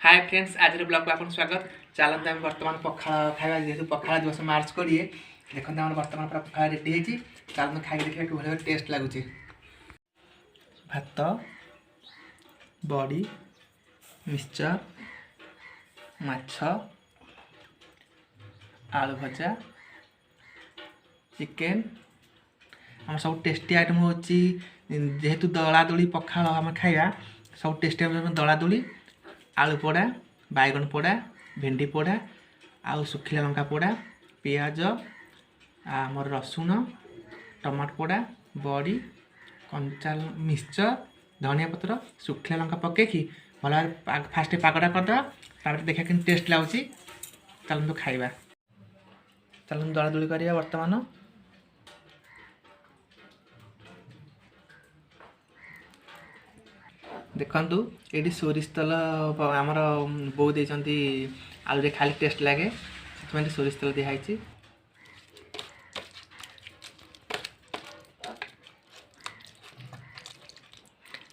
Hi friends, आज blog को आपको स्वागत। चलते आम बर्तमान पखाड़ खावा जेहतु पखाड़ दिवस मार्च 20 देखते आम बर्तमान पूरा पखाड़ रेडी होती। चलते खाई देखिए कि भाई टेस्ट लगुच। भात, बड़ी, मिक्सचर, माछ, आलू भजा, चिकेन आम सब टेस्टी आइटम हो जेहेतु दला दली पखाड़ आम खाଇବା सब टेस्टी आइटम दला दली आलू पोड़ा, बैगन पोड़ा, भेंडी पोड़ा, आउ सुखिला लंका पोड़ा, पियाज, आमर रसुण, टमाटो पोड़ा, बड़ी, कंचा मिक्सचर, धनिया पत्र, सुखिला लंका पकईकि भल फास्ट पागटा करदे तार देखा कि टेस्ट लगुच। चलते खाइबा, चलते दला दली करिया। वर्तमान देखु ये सोरिष तेल आमर बो देती आलू खाली टेस्ट लगे से सोरिष तेल दिखाई।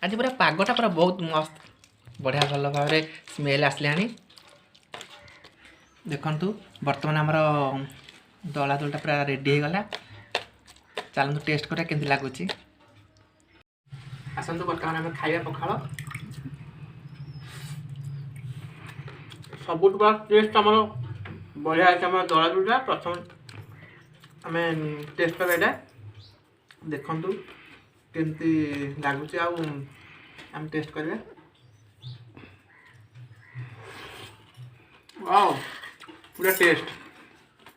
आज पूरा पागटा पूरा बहुत मस्त बढ़िया भल भाव स्मेल आसला। देखु बर्तमान आमर दला दलटा पूरा रेडी हो गला। चलते टेस्ट करा केमती लगुच। आसतु बर्तमान आम खाइबा पखाड़। सब टेस्ट आमर बढ़िया है। आम दला दूटा प्रथम आम टेस्ट करा देखु केमती लगुच। आम टेस्ट करिया। वाओ पूरा टेस्ट।